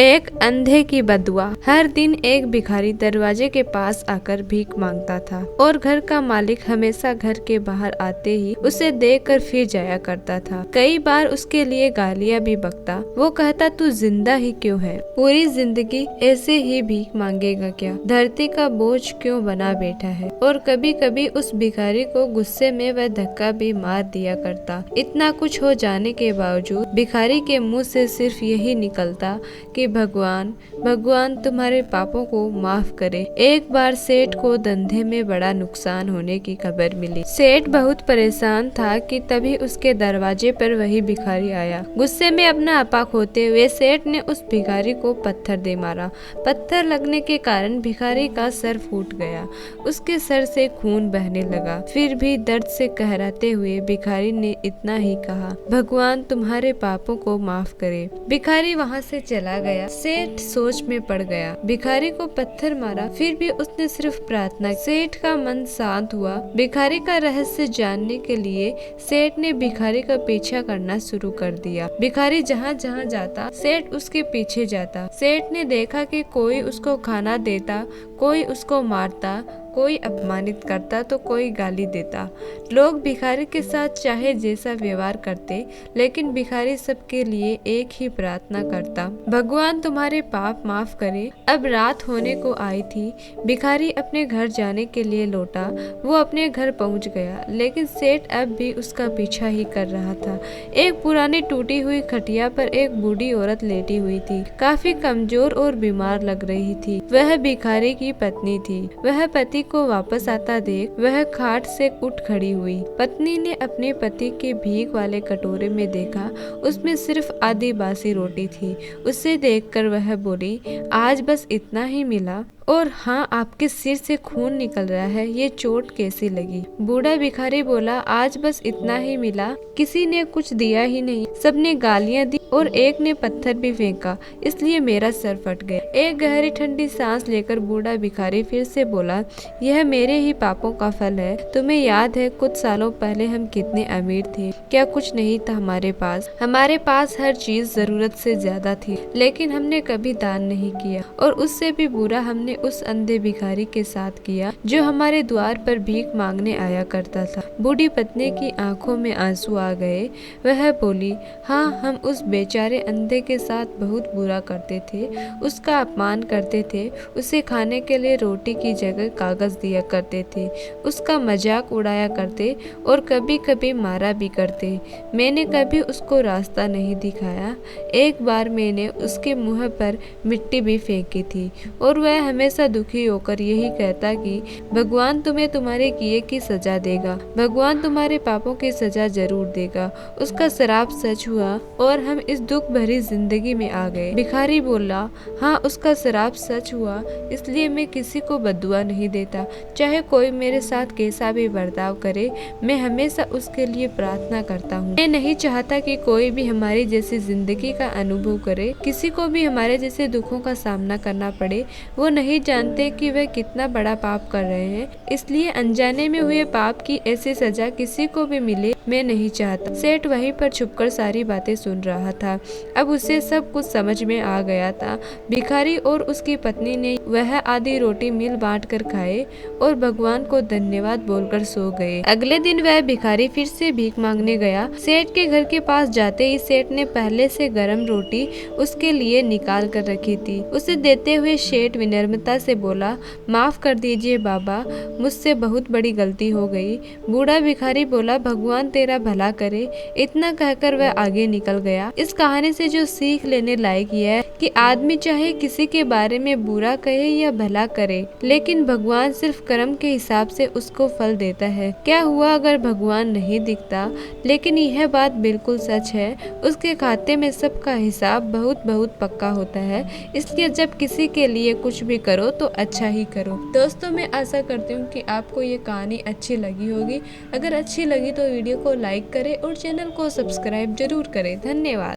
एक अंधे की बदुआ। हर दिन एक भिखारी दरवाजे के पास आकर भीख मांगता था और घर का मालिक हमेशा घर के बाहर आते ही उसे देखकर फिर जाया करता था। कई बार उसके लिए गालियां भी बकता। वो कहता, तू जिंदा ही क्यों है? पूरी जिंदगी ऐसे ही भीख मांगेगा क्या? धरती का बोझ क्यों बना बैठा है? और कभी कभी उस भिखारी को गुस्से में वह धक्का भी मार दिया करता। इतना कुछ हो जाने के बावजूद भिखारी के मुंह से सिर्फ यही निकलता कि भगवान भगवान तुम्हारे पापों को माफ करे। एक बार सेठ को धंधे में बड़ा नुकसान होने की खबर मिली। सेठ बहुत परेशान था कि तभी उसके दरवाजे पर वही भिखारी आया। गुस्से में अपना आपा खोते हुए सेठ ने उस भिखारी को पत्थर दे मारा। पत्थर लगने के कारण भिखारी का सर फूट गया। उसके सर से खून बहने लगा। फिर भी दर्द से कहराते हुए भिखारी ने इतना ही कहा, भगवान तुम्हारे पापों को माफ करे। भिखारी वहाँ से चला गया। सेठ सोच में पड़ गया। भिखारी को पत्थर मारा, फिर भी उसने सिर्फ प्रार्थना। सेठ का मन शांत हुआ। भिखारी का रहस्य जानने के लिए सेठ ने भिखारी का पीछा करना शुरू कर दिया। भिखारी जहाँ जहाँ जाता सेठ उसके पीछे जाता। सेठ ने देखा कि कोई उसको खाना देता, कोई उसको मारता, कोई अपमानित करता तो कोई गाली देता। लोग भिखारी के साथ चाहे जैसा व्यवहार करते, लेकिन भिखारी सबके लिए एक ही प्रार्थना करता, भगवान तुम्हारे पाप माफ करे। अब रात होने को आई थी। भिखारी अपने घर जाने के लिए लौटा। वो अपने घर पहुंच गया, लेकिन सेठ अब भी उसका पीछा ही कर रहा था। एक पुरानी टूटी हुई खटिया पर एक बूढ़ी औरत लेटी हुई थी। काफी कमजोर और बीमार लग रही थी। वह भिखारी की पत्नी थी। वह पति को वापस आता देख वह खाट से उठ खड़ी हुई। पत्नी ने अपने पति के भीख वाले कटोरे में देखा, उसमें सिर्फ आधी बासी रोटी थी। उसे देखकर वह बोली, आज बस इतना ही मिला? और हाँ, आपके सिर से खून निकल रहा है, ये चोट कैसी लगी? बूढ़ा भिखारी बोला, आज बस इतना ही मिला, किसी ने कुछ दिया ही नहीं। सबने गालियां दी और एक ने पत्थर भी फेंका, इसलिए मेरा सर फट गया। एक गहरी ठंडी सांस लेकर बूढ़ा भिखारी फिर से बोला, यह मेरे ही पापों का फल है। तुम्हें याद है कुछ सालों पहले हम कितने अमीर थे? क्या कुछ नहीं था हमारे पास? हमारे पास हर चीज जरूरत से ज्यादा थी, लेकिन हमने कभी दान नहीं किया। और उससे भी बुरा हमने उस अंधे भिखारी के साथ किया जो हमारे द्वार पर भीख मांगने आया करता था। बूढ़ी पत्नी की आंखों में आंसू आ गए। वह बोली, हाँ, हम उस बेचारे अंधे के साथ बहुत बुरा करते थे, उसका अपमान करते थे, उसे खाने के लिए रोटी की जगह कागज दिया करते थे, उसका मजाक उड़ाया करते और कभी कभी मारा भी करते। मैंने कभी उसको रास्ता नहीं दिखाया। एक बार मैंने उसके मुंह पर मिट्टी भी फेंकी थी और वह हमेशा दुखी होकर यही कहता कि भगवान तुम्हें तुम्हारे किए की सजा देगा, भगवान तुम्हारे पापों की सजा जरूर देगा। उसका श्राप सच हुआ और हम इस दुख भरी जिंदगी में आ गए। भिखारी बोला, हाँ, उसका श्राप सच हुआ, इसलिए मैं किसी को बद्दुआ नहीं देता। चाहे कोई मेरे साथ कैसा भी बर्ताव करे, मैं हमेशा उसके लिए प्रार्थना करता हूँ। मैं नहीं चाहता कि कोई भी हमारी जैसी जिंदगी का अनुभव करे, किसी को भी हमारे जैसे दुखों का सामना करना पड़े। वो नहीं जानते कि वे कितना बड़ा पाप कर रहे हैं, इसलिए अनजाने में हुए पाप की ऐसी सजा किसी को भी मिले मैं नहीं चाहता। सेठ वहीं पर छुपकर सारी बातें सुन रहा था। अब उसे सब कुछ समझ में आ गया था। भिखारी और उसकी पत्नी ने वह आधी रोटी मिल बांट कर खाए और भगवान को धन्यवाद बोलकर सो गए। अगले दिन वह भिखारी फिर से भीख मांगने गया। सेठ के घर के पास जाते ही सेठ ने पहले से गर्म रोटी उसके लिए निकाल कर रखी थी। उसे देते हुए सेठ विनम्रता से बोला, माफ कर दीजिए बाबा, मुझसे बहुत बड़ी गलती हो गई। बूढ़ा भिखारी बोला, भगवान तेरा भला करे। इतना कहकर वह आगे निकल गया। इस कहानी से जो सीख लेने लायक यह है कि आदमी चाहे किसी के बारे में बुरा कहे या भला करे, लेकिन भगवान सिर्फ कर्म के हिसाब से उसको फल देता है। क्या हुआ अगर भगवान नहीं दिखता? लेकिन यह बात बिल्कुल सच है, उसके खाते में सबका हिसाब बहुत बहुत पक्का होता है। इसलिए जब किसी के लिए कुछ भी करो तो अच्छा ही करो। दोस्तों, मैं आशा करती हूँ कि आपको ये कहानी अच्छी लगी होगी। अगर अच्छी लगी तो वीडियो को लाइक करें और चैनल को सब्सक्राइब जरूर करें। धन्यवाद।